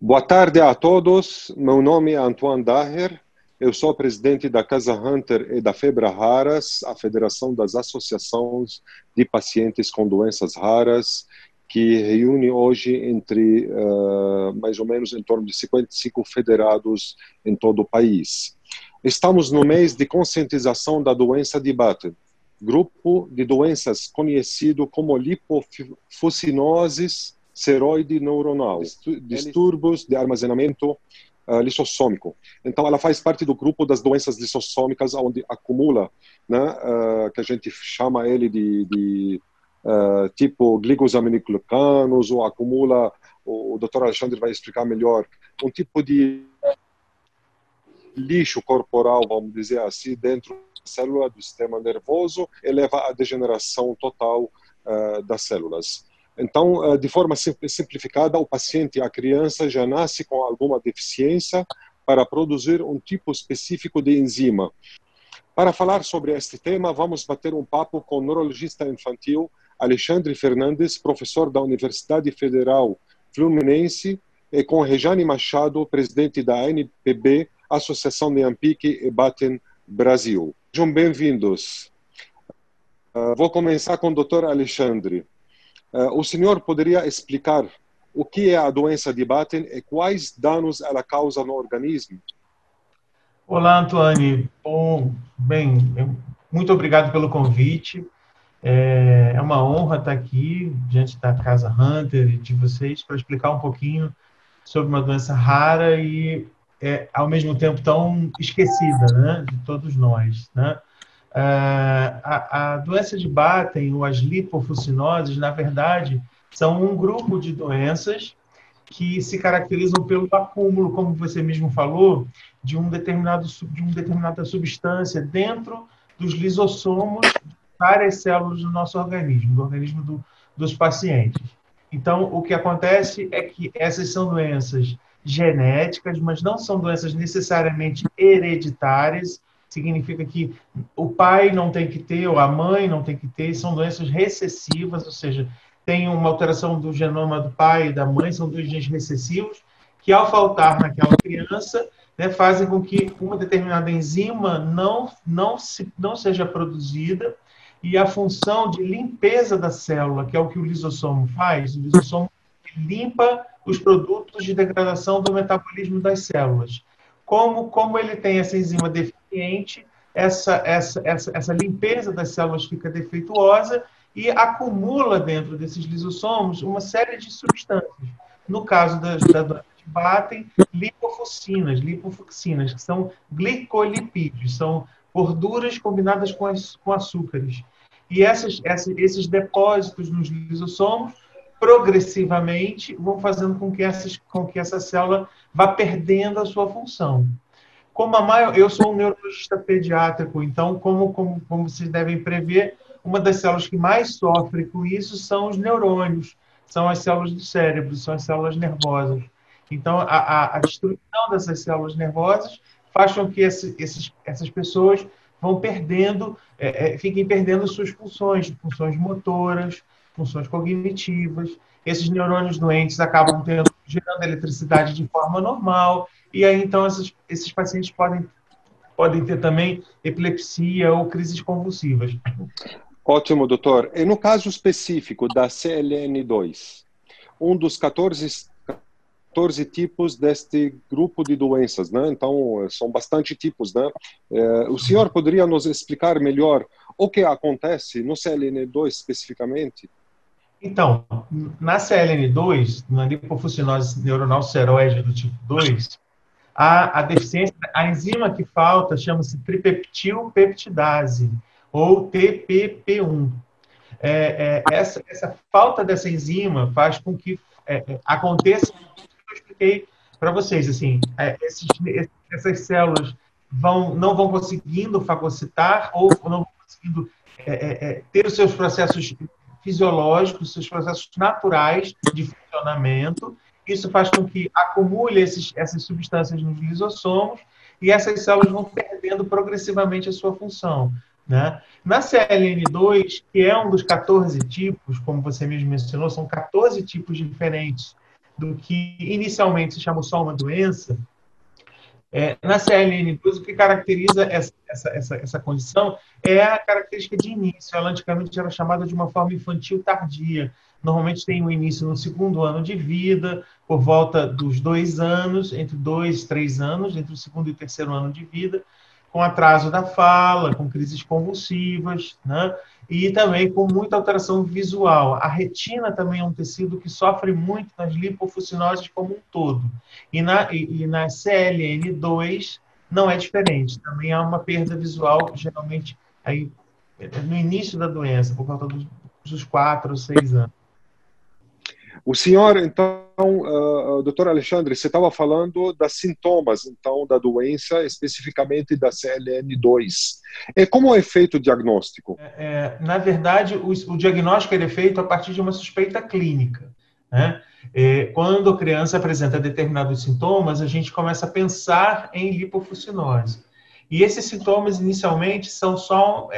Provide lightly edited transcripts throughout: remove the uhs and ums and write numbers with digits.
Boa tarde a todos. Meu nome é Antoine Daher. Eu sou presidente da Casa Hunter e da Febre Raras, a Federação das Associações de Pacientes com Doenças Raras, que reúne hoje entre mais ou menos em torno de 55 federados em todo o país. Estamos no mês de conscientização da doença de Batten, grupo de doenças conhecido como lipofucinose seroide neuronal, distúrbios de armazenamento lisossômico. Então, ela faz parte do grupo das doenças lissossômicas, onde acumula, né, que a gente chama ele de tipo glicosaminoglucanos, ou acumula, o Dr. Alexandre vai explicar melhor, um tipo de lixo corporal, vamos dizer assim, dentro da célula do sistema nervoso, e leva à degeneração total das células. Então, de forma simplificada, o paciente, a criança, já nasce com alguma deficiência para produzir um tipo específico de enzima. Para falar sobre este tema, vamos bater um papo com o neurologista infantil Alexandre Fernandes, professor da Universidade Federal Fluminense, e com Rejane Machado, presidente da ANPB, Associação de Ampique e Batten Brasil. Sejam bem-vindos. Vou começar com o Dr. Alexandre. O senhor poderia explicar o que é a doença de Batten e quais danos ela causa no organismo? Olá, Antoine. Muito obrigado pelo convite. É uma honra estar aqui diante da Casa Hunter e de vocês para explicar um pouquinho sobre uma doença rara e, ao mesmo tempo, tão esquecida, né, de todos nós, né? A doença de Batten, ou as lipofucinoses, na verdade, são um grupo de doenças que se caracterizam pelo acúmulo, como você mesmo falou, de uma determinada substância dentro dos lisossomos de várias células do nosso organismo, do organismo dos pacientes. Então, o que acontece é que essas são doenças genéticas, mas não são doenças necessariamente hereditárias. Significa que o pai não tem que ter, ou a mãe não tem que ter, são doenças recessivas, ou seja, tem uma alteração do genoma do pai e da mãe, são dois genes recessivos, que ao faltar naquela criança, né, fazem com que uma determinada enzima não seja produzida, e a função de limpeza da célula, que é o que o lisossomo faz, o lisossomo limpa os produtos de degradação do metabolismo das células. Como ele tem essa enzima deficiente, essa limpeza das células fica defeituosa e acumula dentro desses lisossomos uma série de substâncias. No caso da doença de Batten, lipofuxinas, que são glicolipídios, são gorduras combinadas com açúcares. E esses depósitos nos lisossomos, progressivamente, vão fazendo com que essa célula vá perdendo a sua função. Eu sou um neurologista pediátrico, então, como vocês devem prever, uma das células que mais sofre com isso são os neurônios, são as células do cérebro, são as células nervosas. Então, a destruição dessas células nervosas faz com que essas pessoas fiquem perdendo suas funções motoras, funções cognitivas. Esses neurônios doentes acabam gerando eletricidade de forma normal, e aí, então, esses pacientes podem ter também epilepsia ou crises convulsivas. Ótimo, doutor. E no caso específico da CLN2, um dos 14 tipos deste grupo de doenças, né? Então, são bastante tipos, né? O senhor poderia nos explicar melhor o que acontece no CLN2 especificamente? Então, na CLN2, na lipofucinose neuronal seroide do tipo 2, a deficiência, a enzima que falta chama-se tripeptilpeptidase, ou TPP1. Essa falta dessa enzima faz com que aconteça o que eu expliquei para vocês. Assim, essas células não vão conseguindo fagocitar ou não vão conseguindo ter os seus processos fisiológicos, seus processos naturais de funcionamento. Isso faz com que acumule essas substâncias nos lisossomos e essas células vão perdendo progressivamente a sua função, né? Na CLN2, que é um dos 14 tipos, como você mesmo mencionou, são 14 tipos diferentes do que inicialmente se chamou só uma doença. Na CLN2, o que caracteriza essa condição é a característica de início. Ela antigamente era chamada de uma forma infantil tardia. Normalmente tem o início no segundo ano de vida, por volta dos 2 anos, entre 2 e 3 anos, entre o segundo e o terceiro ano de vida, com atraso da fala, com crises convulsivas, né? E também com muita alteração visual. A retina também é um tecido que sofre muito nas lipofucinoses como um todo. E na CLN2 não é diferente. Também há uma perda visual, geralmente aí, no início da doença, por volta dos 4 ou 6 anos. O senhor, então, doutor Alexandre, você estava falando das sintomas, então, da doença, especificamente da CLN2. Como é feito o diagnóstico? Na verdade, o diagnóstico ele é feito a partir de uma suspeita clínica, né? Quando a criança apresenta determinados sintomas, a gente começa a pensar em lipofucinose. E esses sintomas, inicialmente, são só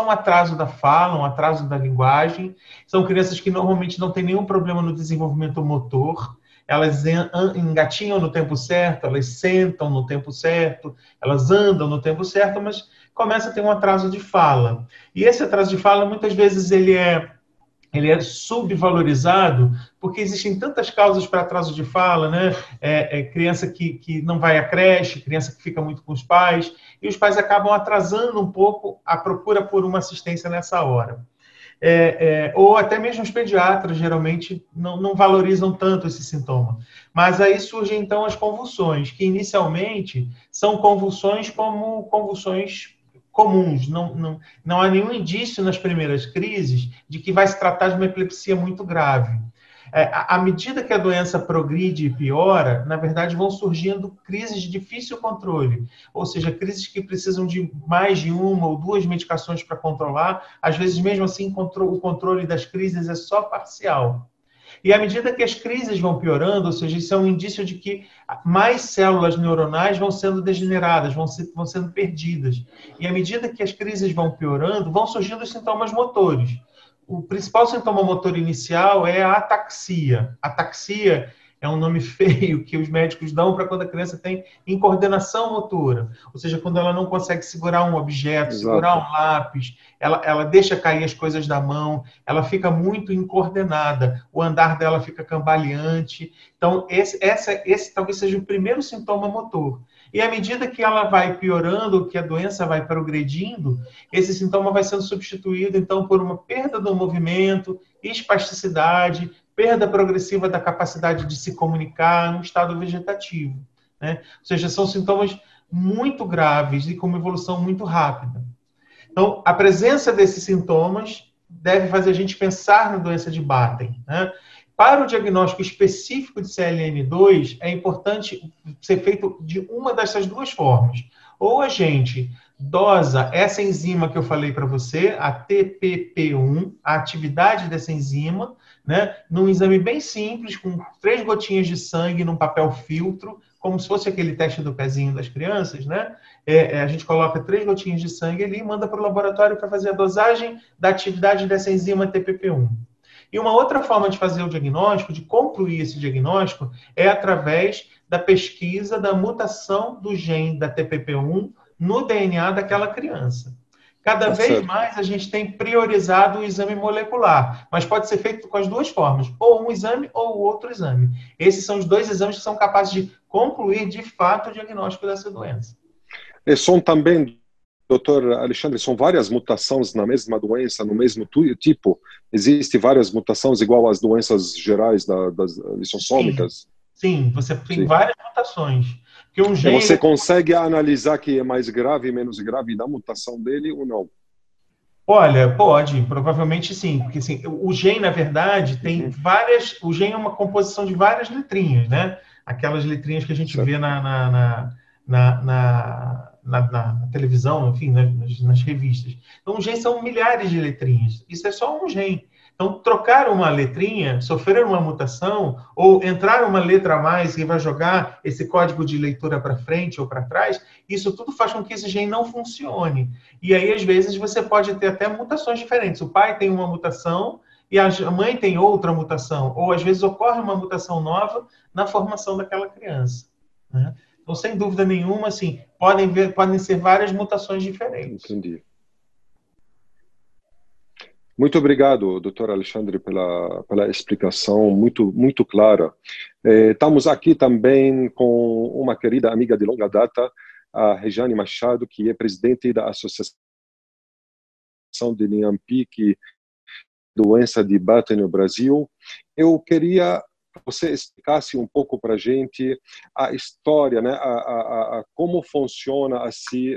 um atraso da fala, um atraso da linguagem. São crianças que normalmente não têm nenhum problema no desenvolvimento motor. Elas engatinham no tempo certo, elas sentam no tempo certo, elas andam no tempo certo, mas começa a ter um atraso de fala. E esse atraso de fala, muitas vezes, ele é subvalorizado, porque existem tantas causas para atraso de fala, né? Criança que não vai à creche, criança que fica muito com os pais, e os pais acabam atrasando um pouco a procura por uma assistência nessa hora. Ou até mesmo os pediatras, geralmente, não valorizam tanto esse sintoma. Mas aí surgem, então, as convulsões, que inicialmente são convulsões como convulsões comuns. Não há nenhum indício nas primeiras crises de que vai se tratar de uma epilepsia muito grave. À medida que a doença progride e piora, na verdade, vão surgindo crises de difícil controle, ou seja, crises que precisam de mais de uma ou duas medicações para controlar. Às vezes, mesmo assim, o controle das crises é só parcial. E à medida que as crises vão piorando, ou seja, isso é um indício de que mais células neuronais vão sendo degeneradas, vão sendo perdidas. E à medida que as crises vão piorando, vão surgindo os sintomas motores. O principal sintoma motor inicial é a ataxia. Ataxia é um nome feio que os médicos dão para quando a criança tem incoordenação motora. Ou seja, quando ela não consegue segurar um objeto, segurar um lápis, ela deixa cair as coisas da mão, ela fica muito incoordenada, o andar dela fica cambaleante. Então, esse talvez seja o primeiro sintoma motor. E à medida que ela vai piorando, que a doença vai progredindo, esse sintoma vai sendo substituído, então, por uma perda do movimento, espasticidade, perda progressiva da capacidade de se comunicar no estado vegetativo, né? Ou seja, são sintomas muito graves e com uma evolução muito rápida. Então, a presença desses sintomas deve fazer a gente pensar na doença de Batten, né? Para o diagnóstico específico de CLN2, é importante ser feito de uma dessas duas formas. Ou a gente dosa essa enzima que eu falei para você, a TPP1, a atividade dessa enzima, né, num exame bem simples, com 3 gotinhas de sangue num papel filtro, como se fosse aquele teste do pezinho das crianças, né? A gente coloca 3 gotinhas de sangue ali e manda para o laboratório para fazer a dosagem da atividade dessa enzima TPP1. E uma outra forma de fazer o diagnóstico, de concluir esse diagnóstico, é através da pesquisa da mutação do gene da TPP1 no DNA daquela criança. Cada vez mais a gente tem priorizado o exame molecular, mas pode ser feito com as duas formas, ou um exame ou outro exame. Esses são os 2 exames que são capazes de concluir, de fato, o diagnóstico dessa doença. E são também, doutor Alexandre, são várias mutações na mesma doença, no mesmo tipo? Existem várias mutações igual às doenças gerais das lissossômicas? Sim, você tem várias mutações. Porque um gene... Você consegue analisar que é mais grave e menos grave da mutação dele ou não? Olha, pode, provavelmente sim, porque assim, o gene, na verdade, tem várias... O gene é uma composição de várias letrinhas, né? Aquelas letrinhas que a gente vê na televisão, enfim, nas revistas. Então, um gene são milhares de letrinhas. Isso é só um gene. Então, trocar uma letrinha, sofrer uma mutação, ou entrar uma letra a mais que vai jogar esse código de leitura para frente ou para trás, isso tudo faz com que esse gene não funcione. E aí, às vezes, você pode ter até mutações diferentes. O pai tem uma mutação e a mãe tem outra mutação, ou às vezes ocorre uma mutação nova na formação daquela criança, né? Então, sem dúvida nenhuma, assim, podem ser várias mutações diferentes. Entendi. Muito obrigado, doutor Alexandre, pela explicação muito clara. Estamos aqui também com uma querida amiga de longa data, a Rejane Machado, que é presidente da Associação de Niemann-Pick, doença de Batten no Brasil. Eu queria que você explicasse um pouco para a gente a história, né, como funciona, assim,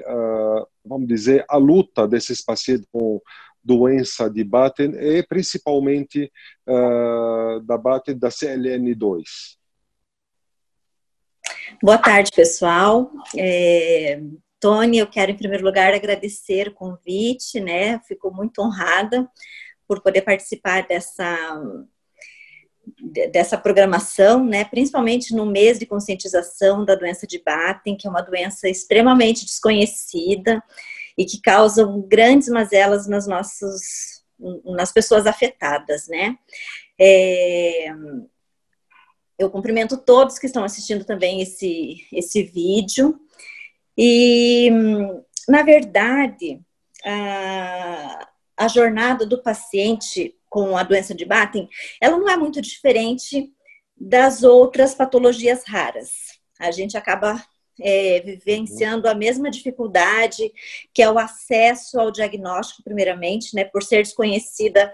vamos dizer, a luta desses pacientes com doença de Batten e principalmente da Batten da CLN2. Boa tarde, pessoal. Tony, eu quero em primeiro lugar agradecer o convite, né? Fico muito honrada por poder participar dessa programação, né? Principalmente no mês de conscientização da doença de Batten, que é uma doença extremamente desconhecida e que causa grandes mazelas nas pessoas afetadas, né? Eu cumprimento todos que estão assistindo também esse vídeo. E, na verdade, a jornada do paciente com a doença de Batten, ela não é muito diferente das outras patologias raras. A gente acaba vivenciando a mesma dificuldade, que é o acesso ao diagnóstico, primeiramente, né? Por ser desconhecida,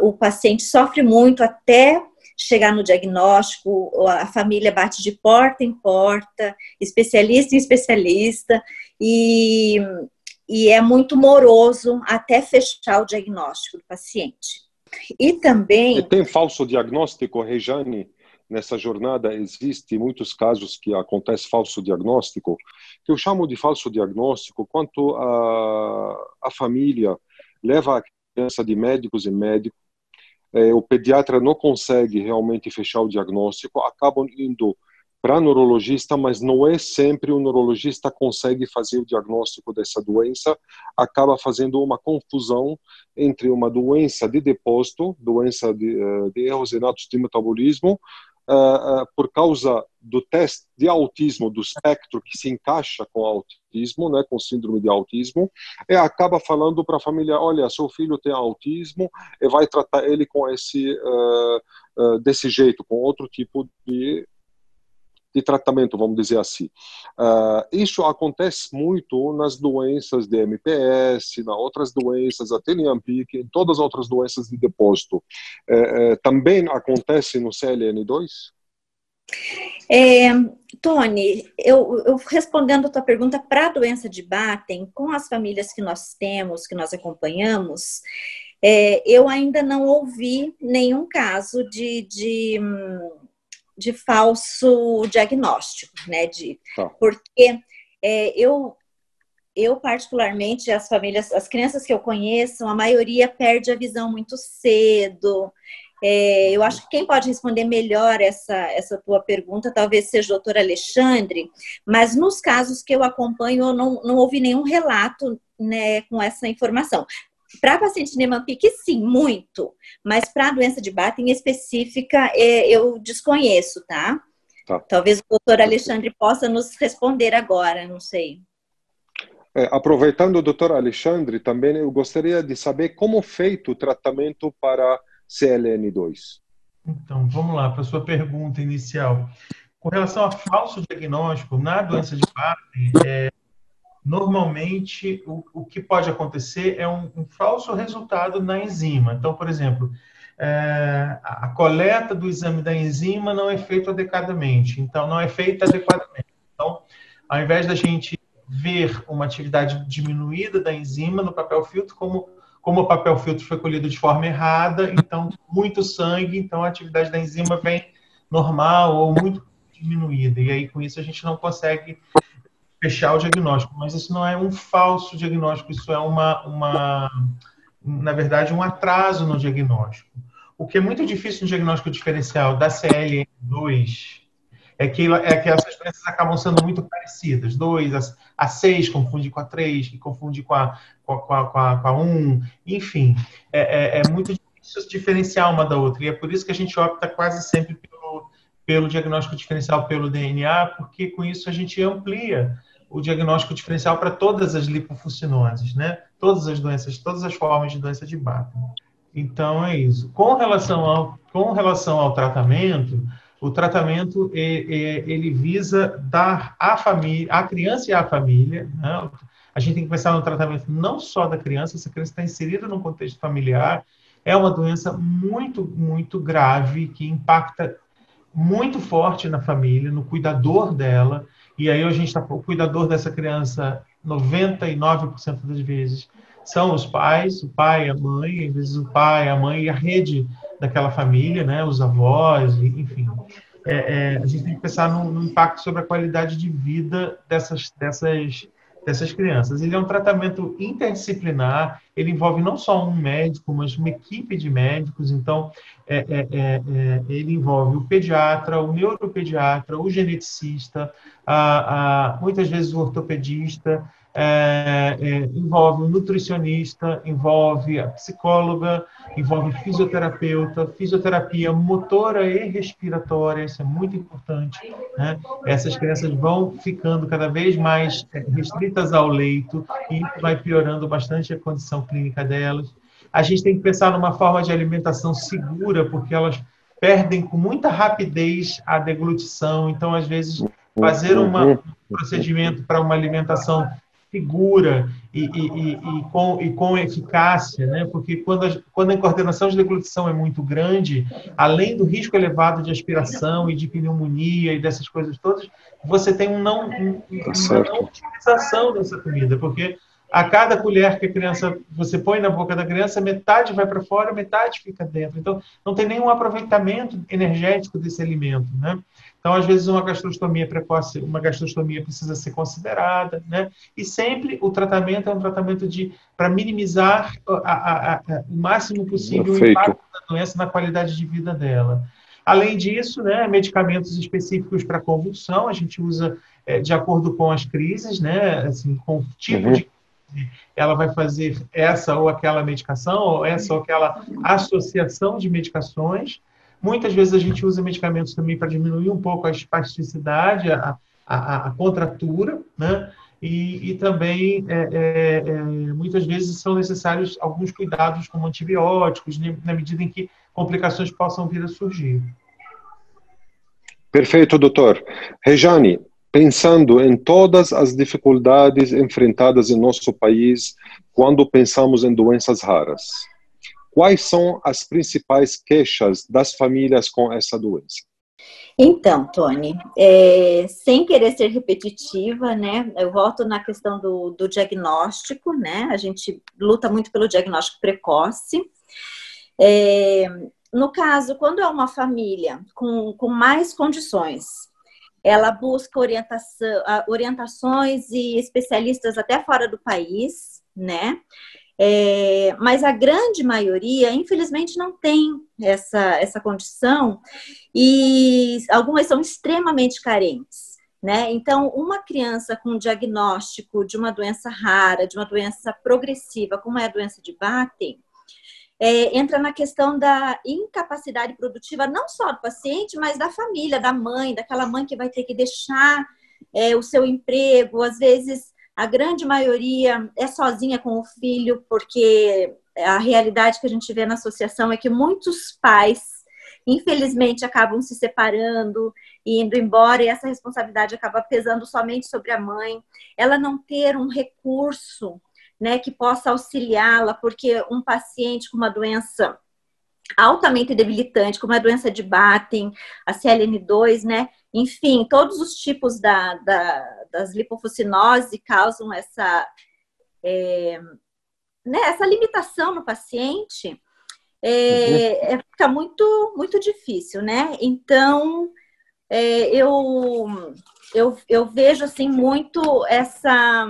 o paciente sofre muito até chegar no diagnóstico, a família bate de porta em porta, especialista em especialista, e é muito moroso até fechar o diagnóstico do paciente. E também... E tem falso diagnóstico, Rejane? Nessa jornada existe muitos casos que acontece falso diagnóstico, que eu chamo de falso diagnóstico quando a família leva a criança de médicos em médicos, o pediatra não consegue realmente fechar o diagnóstico, acabam indo para neurologista, mas não é sempre o neurologista consegue fazer o diagnóstico dessa doença, acaba fazendo uma confusão entre uma doença de depósito, doença de erros inatos de metabolismo, por causa do teste de autismo, do espectro que se encaixa com autismo, né, com síndrome de autismo, e acaba falando para a família, olha, seu filho tem autismo, e vai tratar ele com desse jeito, com outro tipo de tratamento, vamos dizer assim. Isso acontece muito nas doenças de MPS, nas outras doenças, até Niemann-Pick, em todas as outras doenças de depósito. Também acontece no CLN2? Tony, eu respondendo a tua pergunta, para a doença de Batten, com as famílias que nós temos, que nós acompanhamos, eu ainda não ouvi nenhum caso de falso diagnóstico, né? Porque eu particularmente, as famílias, as crianças que eu conheço, a maioria perde a visão muito cedo. Eu acho que quem pode responder melhor essa tua pergunta talvez seja o doutor Alexandre, mas nos casos que eu acompanho, eu não ouvi nenhum relato, né, com essa informação. Para paciente de Niemann-Pick, sim, muito. Mas para a doença de Batten específica, eu desconheço, tá? Talvez o doutor Alexandre possa nos responder agora, não sei. Aproveitando o doutor Alexandre, também eu gostaria de saber como feito o tratamento para CLN2. Então, vamos lá, para a sua pergunta inicial. Com relação a falso diagnóstico, na doença de Batten, normalmente, o que pode acontecer é um falso resultado na enzima. Então, por exemplo, a coleta do exame da enzima não é feita adequadamente. Então, não é feita adequadamente. Então, ao invés da gente ver uma atividade diminuída da enzima no papel filtro, como o papel filtro foi colhido de forma errada, então, muito sangue, então a atividade da enzima vem normal ou muito diminuída. E aí, com isso, a gente não consegue fechar o diagnóstico, mas isso não é um falso diagnóstico, isso é na verdade, um atraso no diagnóstico. O que é muito difícil no diagnóstico diferencial da CLN2 é que essas doenças acabam sendo muito parecidas. A 6 confunde com a 3, que confunde com a 1, enfim, é muito difícil se diferenciar uma da outra. E é por isso que a gente opta quase sempre pelo diagnóstico diferencial pelo DNA, porque com isso a gente amplia o diagnóstico diferencial para todas as lipofucinoses, né? Todas as doenças, todas as formas de doença de Batten. Então, é isso. Com relação ao tratamento, o tratamento ele visa dar à criança e à família, né? A gente tem que pensar no tratamento não só da criança, essa criança está inserida num contexto familiar, é uma doença muito, muito grave, que impacta muito forte na família, no cuidador dela, e aí a gente está, o cuidador dessa criança, 99% das vezes, são os pais, o pai, a mãe, às vezes o pai, a mãe e a rede daquela família, né, os avós, enfim. A gente tem que pensar no impacto sobre a qualidade de vida dessas crianças. Ele é um tratamento interdisciplinar, ele envolve não só um médico, mas uma equipe de médicos. Então, ele envolve o pediatra, o neuropediatra, o geneticista, muitas vezes o ortopedista, envolve o nutricionista, envolve a psicóloga, envolve fisioterapeuta, fisioterapia motora e respiratória, isso é muito importante, né? Essas crianças vão ficando cada vez mais restritas ao leito e isso vai piorando bastante a condição clínica delas. A gente tem que pensar numa forma de alimentação segura, porque elas perdem com muita rapidez a deglutição, então, às vezes, fazer um procedimento para uma alimentação segura e com eficácia, né? Porque quando a incoordenação de deglutição é muito grande, além do risco elevado de aspiração e de pneumonia e dessas coisas todas, você tem uma não utilização dessa comida, porque a cada colher que a criança você põe na boca da criança, metade vai para fora, metade fica dentro. Então, não tem nenhum aproveitamento energético desse alimento, né? Então, às vezes, uma gastrostomia precoce, uma gastrostomia precisa ser considerada, né? E sempre o tratamento é um tratamento para minimizar o máximo possível o impacto da doença na qualidade de vida dela. Além disso, né, medicamentos específicos para convulsão, a gente usa de acordo com as crises, né? Assim, com o tipo de ela vai fazer essa ou aquela medicação, ou essa ou aquela associação de medicações. Muitas vezes a gente usa medicamentos também para diminuir um pouco a espasticidade, a contratura, né? E também, muitas vezes, são necessários alguns cuidados como antibióticos, na medida em que complicações possam vir a surgir. Perfeito, doutor. Rejane, pensando em todas as dificuldades enfrentadas em nosso país quando pensamos em doenças raras, quais são as principais queixas das famílias com essa doença? Então, Tony, sem querer ser repetitiva, né, eu volto na questão do diagnóstico, né, a gente luta muito pelo diagnóstico precoce. No caso, quando é uma família com mais condições, ela busca orientações e especialistas até fora do país, né? Mas a grande maioria, infelizmente, não tem essa condição e algumas são extremamente carentes, né? Então, uma criança com diagnóstico de uma doença rara, de uma doença progressiva, como é a doença de Batten, entra na questão da incapacidade produtiva, não só do paciente, mas da família, da mãe, daquela mãe que vai ter que deixar o seu emprego. Às vezes, a grande maioria é sozinha com o filho, porque a realidade que a gente vê na associação é que muitos pais, infelizmente, acabam se separando e indo embora, e essa responsabilidade acaba pesando somente sobre a mãe. Ela não ter um recurso, né, que possa auxiliá-la, porque um paciente com uma doença altamente debilitante, como a doença de Batten, a CLN2, né, enfim, todos os tipos das lipofucinoses causam essa limitação no paciente, fica muito, muito difícil, né? Então, eu vejo, assim, muito essa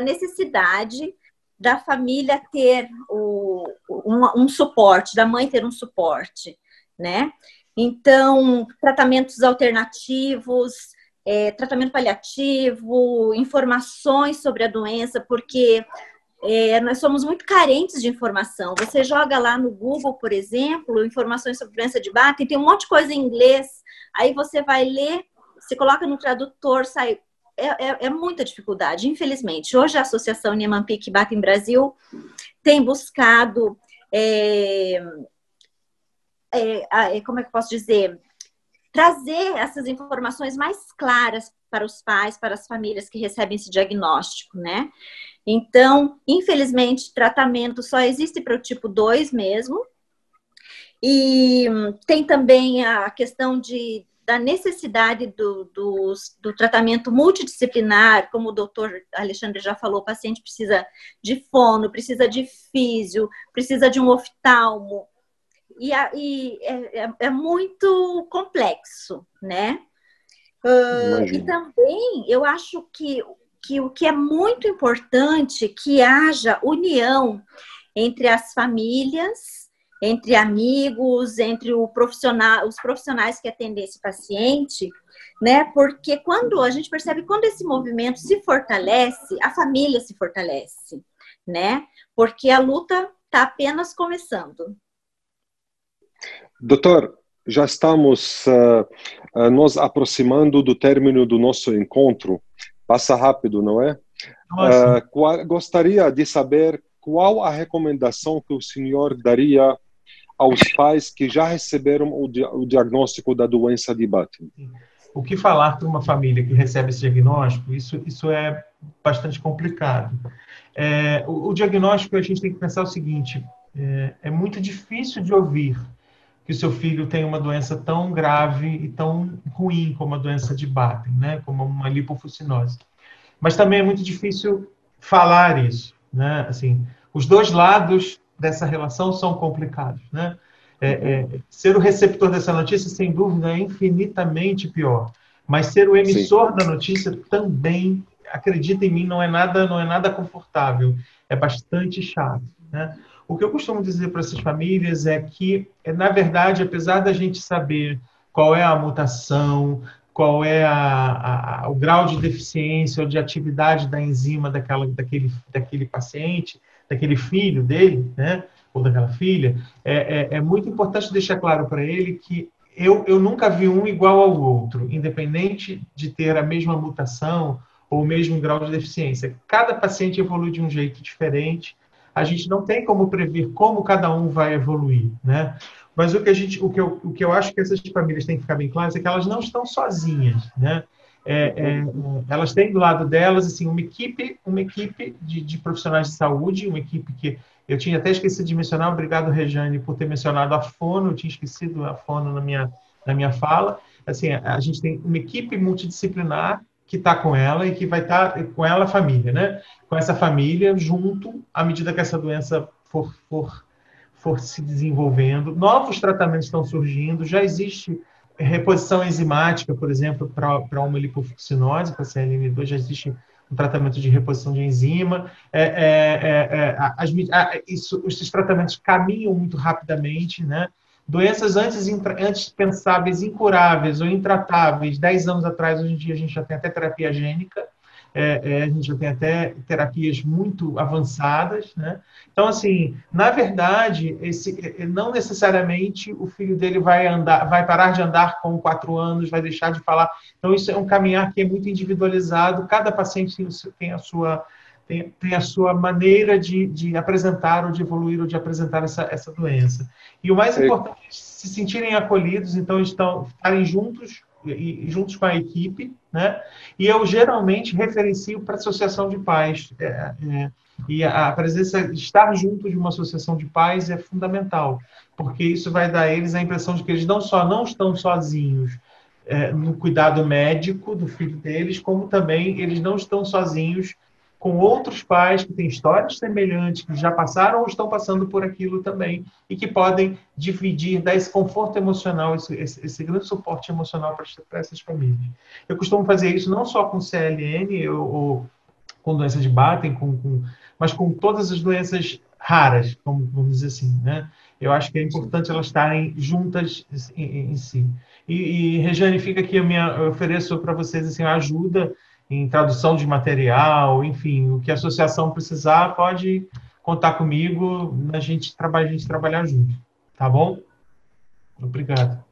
necessidade da família ter um suporte, da mãe ter um suporte, né? Então, tratamentos alternativos, tratamento paliativo, informações sobre a doença, porque nós somos muito carentes de informação. Você joga lá no Google, por exemplo, informações sobre doença de Batten, tem um monte de coisa em inglês, aí você vai ler, você coloca no tradutor, sai... É muita dificuldade, infelizmente. Hoje a Associação Niemann-Pick Batten Brasil tem buscado, como é que eu posso dizer, trazer essas informações mais claras para os pais, para as famílias que recebem esse diagnóstico, né? Então, infelizmente, tratamento só existe para o tipo 2 mesmo. E tem também a questão da necessidade do tratamento multidisciplinar, como o doutor Alexandre já falou, o paciente precisa de fono, precisa de físio, precisa de um oftalmo, e é muito complexo, né? E também, eu acho que o que é muito importante, que haja união entre as famílias, entre amigos, entre os profissionais que atendem esse paciente, né? Porque a gente percebe quando esse movimento se fortalece, a família se fortalece, né? Porque a luta está apenas começando. Doutor, já estamos nos aproximando do término do nosso encontro. Passa rápido, não é? Gostaria de saber qual a recomendação que o senhor daria aos pais que já receberam o diagnóstico da doença de Batten. O que falar para uma família que recebe esse diagnóstico, isso é bastante complicado. O diagnóstico, a gente tem que pensar o seguinte, é muito difícil de ouvir que o seu filho tem uma doença tão grave e tão ruim como a doença de Batten, né? Como uma lipofucinose. Mas também é muito difícil falar isso, né? Assim, os dois lados dessa relação são complicados, né? Ser o receptor dessa notícia, sem dúvida, é infinitamente pior. Mas ser o emissor da notícia também, acredita em mim, não é nada confortável. É bastante chato, né? O que eu costumo dizer para essas famílias é que, na verdade, apesar da gente saber qual é a mutação, qual é o grau de deficiência ou de atividade da enzima daquele paciente, daquele filho dele, né, ou daquela filha, é muito importante deixar claro para ele que eu nunca vi um igual ao outro, independente de ter a mesma mutação ou o mesmo grau de deficiência. Cada paciente evolui de um jeito diferente, a gente não tem como prever como cada um vai evoluir, né? Mas o que eu acho que essas famílias têm que ficar bem claras é que elas não estão sozinhas, né? Elas têm do lado delas assim uma equipe de profissionais de saúde, uma equipe que eu tinha até esquecido de mencionar. Obrigado, Rejane, por ter mencionado a fono. Eu tinha esquecido a fono na minha fala. Assim, a gente tem uma equipe multidisciplinar que está com ela e que vai estar com ela a família, né? Com essa família junto à medida que essa doença for se desenvolvendo. Novos tratamentos estão surgindo, já existe reposição enzimática, por exemplo, para uma lipofucinose, para a CLN2, já existe um tratamento de reposição de enzima. Esses tratamentos caminham muito rapidamente, né? Doenças antes pensáveis, incuráveis ou intratáveis, 10 anos atrás, hoje em dia a gente já tem até terapia gênica, a gente já tem até terapias muito avançadas, né? Então, assim, na verdade, não necessariamente o filho dele vai parar de andar com 4 anos, vai deixar de falar. Então, isso é um caminhar que é muito individualizado, cada paciente tem a sua maneira de apresentar ou de evoluir ou de apresentar essa doença. E o mais importante é se sentirem acolhidos, então estarem juntos com a equipe, né? E eu geralmente referencio para a associação de pais. E a presença, estar junto de uma associação de pais é fundamental, porque isso vai dar a eles a impressão de que eles não estão sozinhos no cuidado médico do filho deles, como também eles não estão sozinhos com outros pais que têm histórias semelhantes, que já passaram ou estão passando por aquilo também, e que podem dividir, dar esse conforto emocional, esse grande suporte emocional para essas famílias. Eu costumo fazer isso não só com CLN ou com doença de Batten, mas com todas as doenças raras, vamos dizer assim, né? Eu acho que é importante elas estarem juntas em si. E Rejane, fica aqui eu ofereço para vocês assim, a ajuda. em tradução de material, enfim, o que a associação precisar, pode contar comigo, a gente trabalhar junto, tá bom? Obrigado.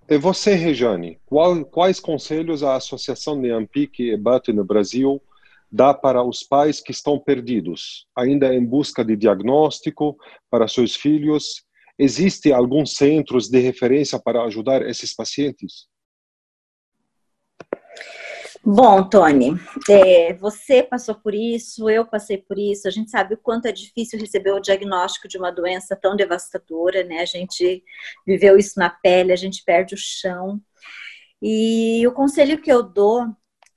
E você, Rejane, quais conselhos a Associação Neampique e EBAT no Brasil dá para os pais que estão perdidos, ainda em busca de diagnóstico para seus filhos? Existem alguns centros de referência para ajudar esses pacientes? Bom, Tony, você passou por isso, eu passei por isso, a gente sabe o quanto é difícil receber o diagnóstico de uma doença tão devastadora, né? A gente viveu isso na pele, a gente perde o chão. E o conselho que eu dou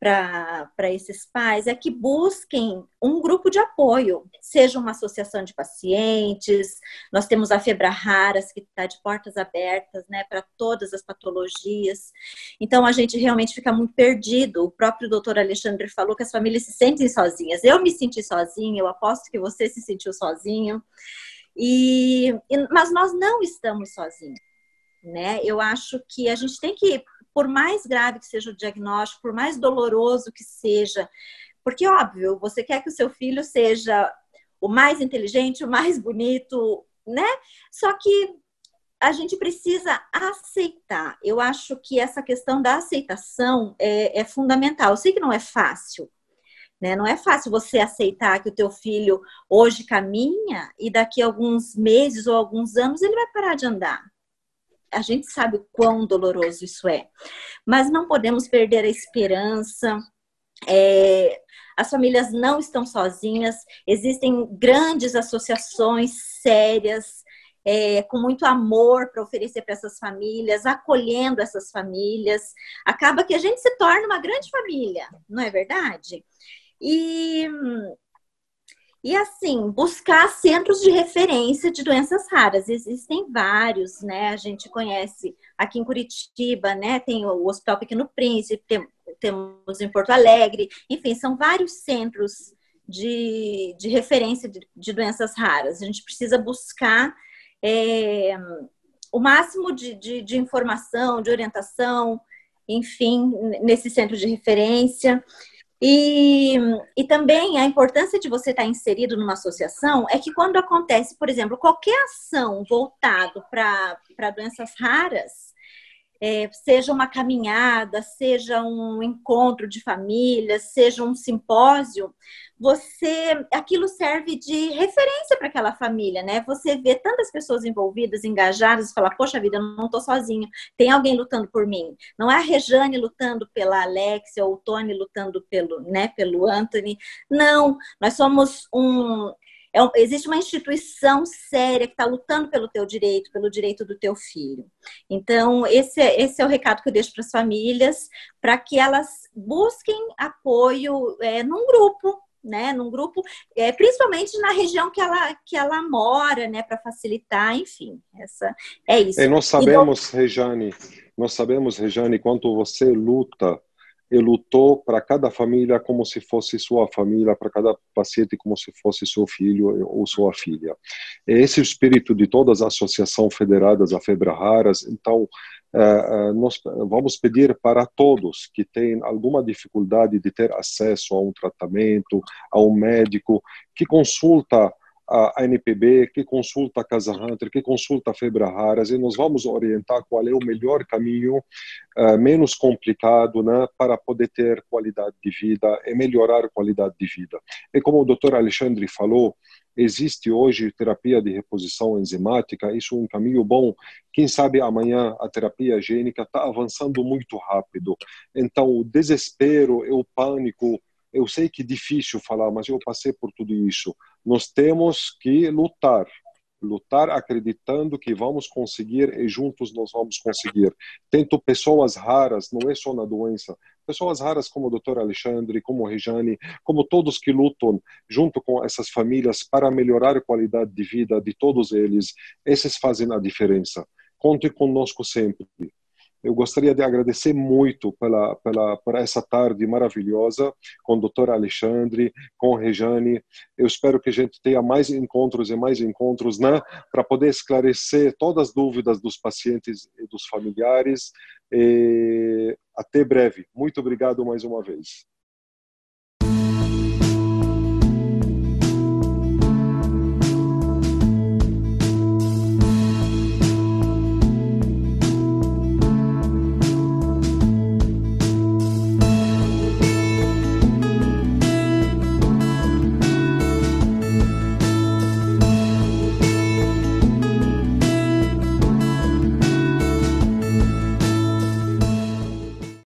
para esses pais é que busquem um grupo de apoio, seja uma associação de pacientes. Nós temos a Febra Raras, que está de portas abertas, né, para todas as patologias. Então, a gente realmente fica muito perdido. O próprio doutor Alexandre falou que as famílias se sentem sozinhas. Eu me senti sozinha, eu aposto que você se sentiu sozinho. Mas nós não estamos sozinhos, né? Eu acho que a gente tem que, por mais grave que seja o diagnóstico, por mais doloroso que seja, porque, óbvio, você quer que o seu filho seja o mais inteligente, o mais bonito, né? Só que a gente precisa aceitar. Eu acho que essa questão da aceitação é fundamental. Eu sei que não é fácil, né? Não é fácil você aceitar que o teu filho hoje caminha e daqui a alguns meses ou alguns anos ele vai parar de andar. A gente sabe o quão doloroso isso é, mas não podemos perder a esperança. As famílias não estão sozinhas, existem grandes associações sérias, com muito amor para oferecer para essas famílias, acolhendo essas famílias. Acaba que a gente se torna uma grande família, não é verdade? E assim, buscar centros de referência de doenças raras. Existem vários, né? A gente conhece aqui em Curitiba, né? Tem o Hospital Pequeno Príncipe, temos em Porto Alegre. Enfim, são vários centros de referência de doenças raras. A gente precisa buscar o máximo de informação, de orientação, enfim, nesse centro de referência. E também a importância de você estar inserido numa associação é que quando acontece, por exemplo, qualquer ação voltada para doenças raras, seja uma caminhada, seja um encontro de família, seja um simpósio, aquilo serve de referência para aquela família, né? Você vê tantas pessoas envolvidas, engajadas, e fala, poxa vida, eu não estou sozinha, tem alguém lutando por mim. Não é a Rejane lutando pela Alexia ou o Tony lutando pelo Anthony. Não, nós somos existe uma instituição séria que está lutando pelo teu direito, pelo direito do teu filho. Então, esse é o recado que eu deixo para as famílias, para que elas busquem apoio num grupo, né? Num grupo, principalmente na região que ela mora, né? Para facilitar, enfim. É isso. E nós sabemos, Rejane, quanto você luta e lutou para cada família como se fosse sua família, para cada paciente como se fosse seu filho ou sua filha. Esse é o espírito de todas as associações federadas a Febra Raras. Então, nós vamos pedir para todos que têm alguma dificuldade de ter acesso a um tratamento, a um médico, que consulta a NPB, que consulta a Casa Hunter, que consulta a Febra Raras, e nós vamos orientar qual é o melhor caminho, menos complicado, né, para poder ter qualidade de vida e melhorar a qualidade de vida. E como o Dr. Alexandre falou, existe hoje terapia de reposição enzimática, isso é um caminho bom. Quem sabe amanhã a terapia gênica está avançando muito rápido. Então o desespero e o pânico, eu sei que é difícil falar, mas eu passei por tudo isso. Nós temos que lutar acreditando que vamos conseguir e juntos nós vamos conseguir. Tento pessoas raras, não é só na doença, pessoas raras como o Dr. Alexandre, como a Rejane, como todos que lutam junto com essas famílias para melhorar a qualidade de vida de todos eles. Esses fazem a diferença. Conte conosco sempre. Eu gostaria de agradecer muito por essa tarde maravilhosa com o Dr. Alexandre, com a Rejane. Eu espero que a gente tenha mais encontros e mais encontros, né, para poder esclarecer todas as dúvidas dos pacientes e dos familiares. até breve. Muito obrigado mais uma vez.